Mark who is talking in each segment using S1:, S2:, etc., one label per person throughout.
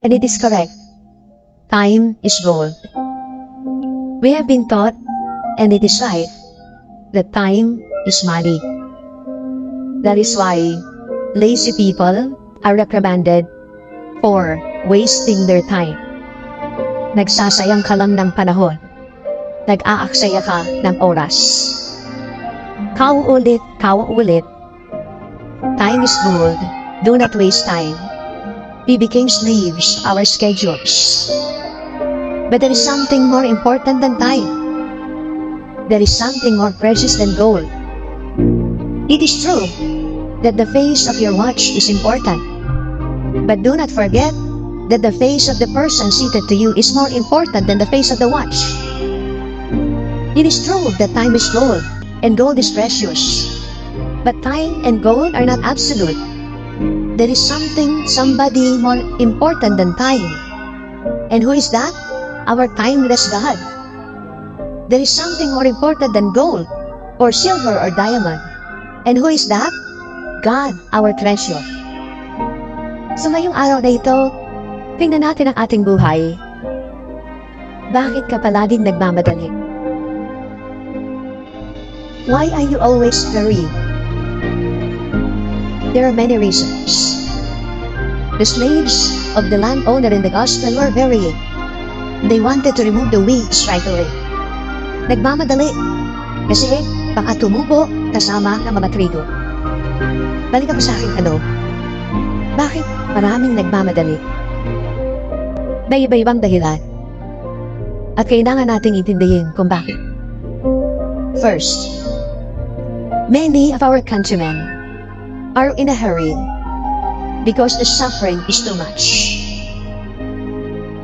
S1: And it is correct. Time is gold. We have been taught, and it is right, that time is money. That is why lazy people are reprimanded for wasting their time. Nagsasayang ka lang ng panahon. Nag-aaksaya ka ng oras. Kauulit. Time is gold. Do not waste time. We became slaves, our schedules. But there is something more important than time. There is something more precious than gold. It is true that the face of your watch is important. But do not forget that the face of the person seated to you is more important than the face of the watch. It is true that time is gold and gold is precious. But time and gold are not absolute. There is somebody more important than time. And who is that? Our timeless God. There is something more important than gold, or silver, or diamond. And who is that? God, our treasure. So ngayong araw na ito, tingnan natin ang ating buhay. Bakit ka palaging nagmamadali? Why are you always hurrying? There are many reasons. The slaves of the landowner in the gospel were hurrying. They wanted to remove the weeds right away. Nagmamadali kasi baka tumubo kasama ng mga trigo. Balik ako sa akin, bakit maraming nagmamadali? May iba-ibang dahilan. At kailangan nating intindihin kung bakit. First, many of our countrymen are in a hurry because the suffering is too much.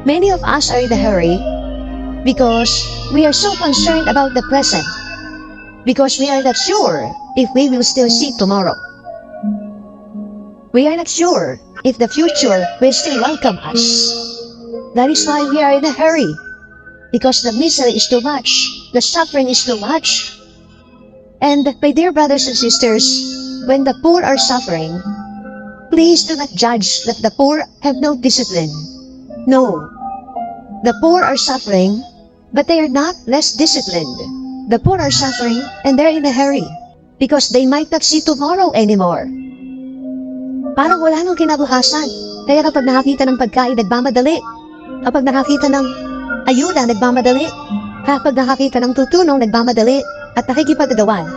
S1: Many of us are in a hurry because we are so concerned about the present, because we are not sure if we will still see tomorrow. We are not sure if the future will still welcome us. That is why we are in a hurry, because the misery is too much, the suffering is too much. And my dear brothers and sisters, when the poor are suffering, please do not judge that the poor have no discipline. No. The poor are suffering, but they are not less disciplined. The poor are suffering and they're in a hurry because they might not see tomorrow anymore. Parang wala nang kinabukasan. Kaya kapag nakakita ng pagkain, nagmamadali. Kapag nakakita ng ayuda, nagmamadali. Kapag nakakita ng tutulong, nagmamadali. At nakikipagagawan.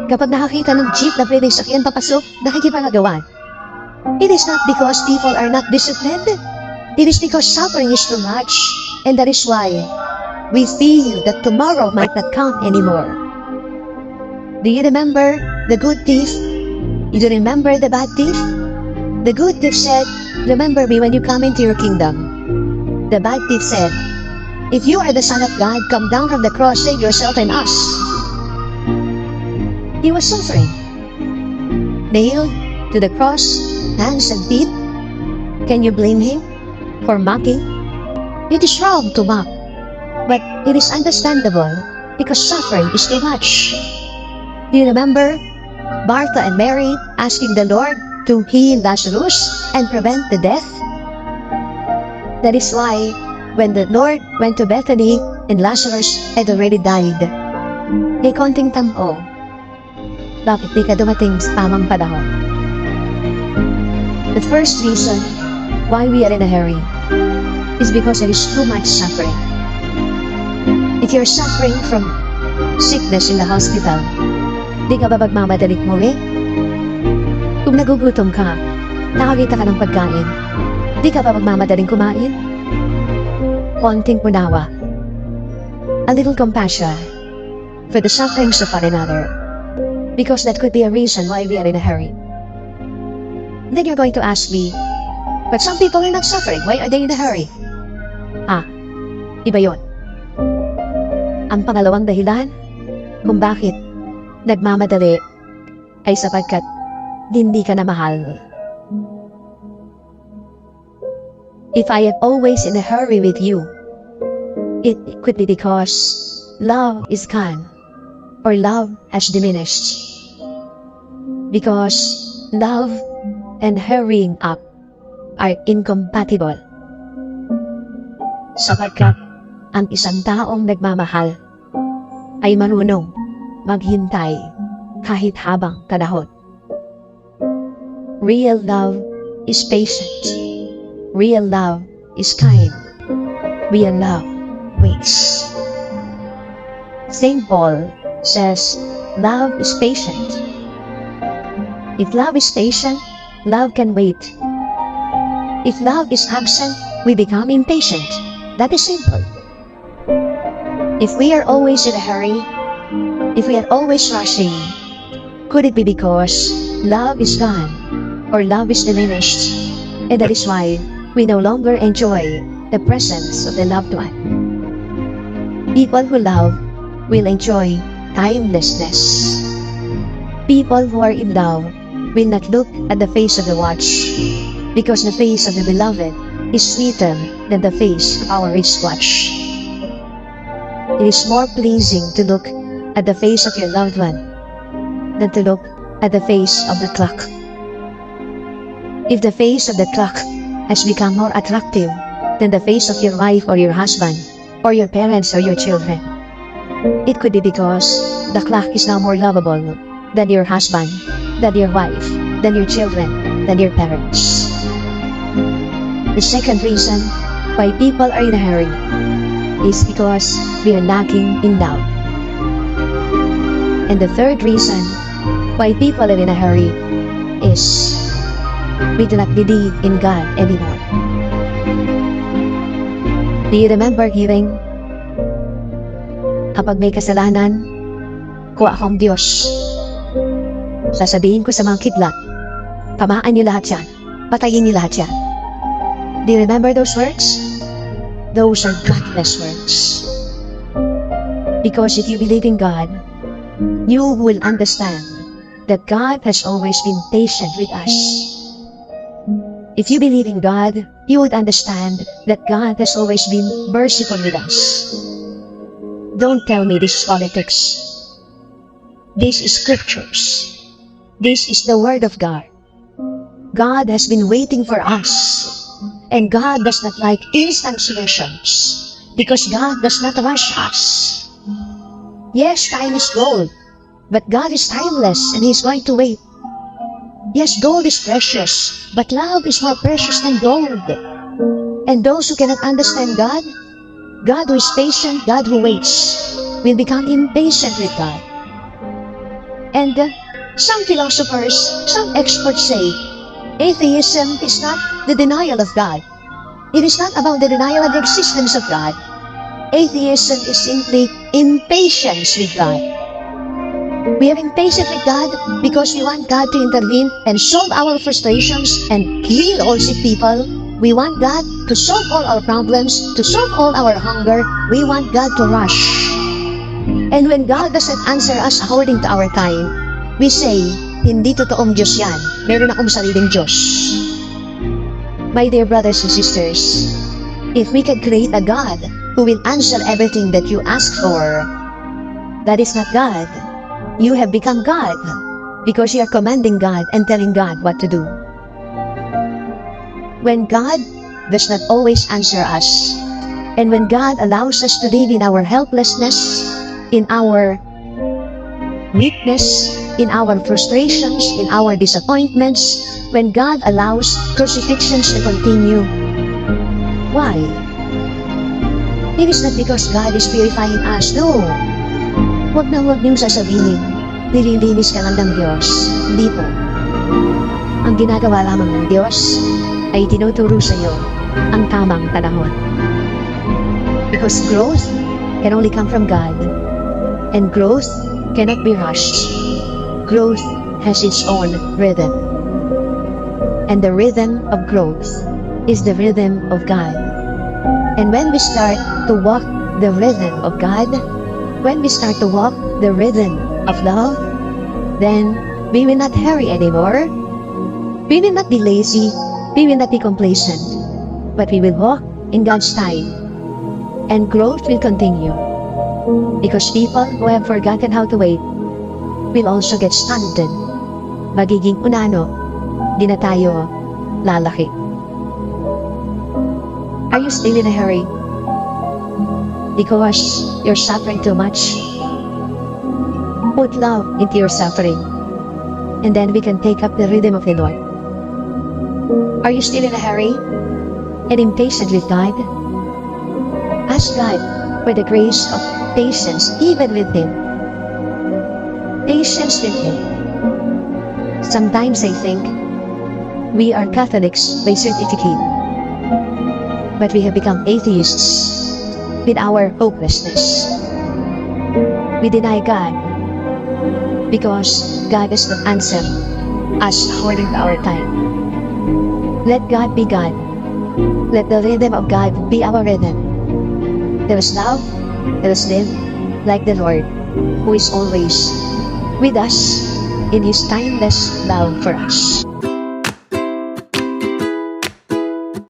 S1: Kapag nakakita ng jeep na pwedeng sakyan papasok, nakikipagagawan. It is not because people are not disciplined. It is because suffering is too much. And that is why we feel that tomorrow might not come anymore. Do you remember the good thief? You do remember the bad thief? The good thief said, "Remember me when you come into your kingdom." The bad thief said, "If you are the Son of God, come down from the cross, save yourself and us." He was suffering. Nailed to the cross, hands and feet. Can you blame him for mocking? It is wrong to mock, but it is understandable because suffering is too much. Do you remember Martha and Mary asking the Lord to heal Lazarus and prevent the death? That is why when the Lord went to Bethany and Lazarus had already died, may konting tampo. Bakit di ka dumating sa tamang panahon? The first reason why we are in a hurry is because there is too much suffering. If you're suffering from sickness in the hospital, di ka ba magmamadaling umuwi? Kung nagugutom ka, nakakita ka ng pagkain, di ka ba magmamadaling kumain? Konting unawa, a little compassion for the sufferings of one another, because that could be a reason why we are in a hurry. Then you're going to ask me, but some people are not suffering, why are they in a hurry? Iba yon. Ang pangalawang dahilan kung bakit nagmamadali ay sapagkat hindi ka na mahal. If I am always in a hurry with you, it could be because love is gone or love has diminished. Because love and hurrying up are incompatible. Sapagkat ang isang taong nagmamahal ay marunong maghintay kahit habang panahon. Real love is patient. Real love is kind. Real love waits. St. Paul says, love is patient. If love is patient, love can wait. If love is absent, we become impatient. That is simple. If we are always in a hurry, if we are always rushing, could it be because love is gone or love is diminished, and that is why we no longer enjoy the presence of the loved one? People who love will enjoy timelessness. People who are in love will not look at the face of the watch, because the face of the beloved is sweeter than the face of our wristwatch. It is more pleasing to look at the face of your loved one than to look at the face of the clock. If the face of the clock has become more attractive than the face of your wife or your husband or your parents or your children, it could be because the clock is now more lovable than your husband, than your wife, than your children, than your parents. The second reason why people are in a hurry is because we are lacking in love. And the third reason why people are in a hurry is we do not believe in God anymore. Do you remember hearing, kapag may kasalanan, kuha akong Diyos. Sasabihin ko sa mga kidlat, tamaan niyo lahat yan, patayin niyo lahat yan. Do you remember those words? Those are godless words. Because if you believe in God, you will understand that God has always been patient with us. If you believe in God, you would understand that God has always been merciful with us. Don't tell me this is politics. This is scriptures. This is the word of God. God has been waiting for us. And God does not like instant solutions, because God does not rush us. Yes, time is gold, but God is timeless and He's going to wait. Yes, gold is precious, but love is more precious than gold. And those who cannot understand God, God who is patient, God who waits, will become impatient with God. And some philosophers, some experts say, atheism is not the denial of God. It is not about the denial of the existence of God. Atheism is simply impatience with God. We are impatient with God because we want God to intervene and solve our frustrations and heal all sick people. We want God to solve all our problems, to solve all our hunger. We want God to rush. And when God doesn't answer us according to our time, we say, hindi totoong Diyos yan. Meron akong sariling Diyos. My dear brothers and sisters, if we can create a God who will answer everything that you ask for, that is not God. You have become God because you are commanding God and telling God what to do. When God does not always answer us, and when God allows us to live in our helplessness, in our weakness, in our frustrations, in our disappointments, when God allows crucifixions to continue, why? It is not because God is purifying us. No. Huwag niyong sasabihin, nililinis ka lang ng Diyos. Hindi po. Ang ginagawa lamang ng Diyos ay tinuturo sa iyo ang tamang panahon. Because growth can only come from God. And growth cannot be rushed. Growth has its own rhythm. And the rhythm of growth is the rhythm of God. And when we start to walk the rhythm of God, when we start to walk the rhythm of love, then we will not hurry anymore. We will not be lazy. We will not be complacent. But we will walk in God's time. And growth will continue. Because people who have forgotten how to wait will also get stunted. Magiging unano, di na tayo lalaki. Are you still in a hurry? Because you're suffering too much? Put love into your suffering, and then we can take up the rhythm of the Lord. Are you still in a hurry and impatient with God? Ask God for the grace of patience even with Him. Patience with Him. Sometimes I think we are Catholics by certificate, but we have become atheists with our hopelessness. We deny God because God does not answer us according to our time. Let God be God. Let the rhythm of God be our rhythm. Let us love, let us live like the Lord, who is always with us in His timeless love for us.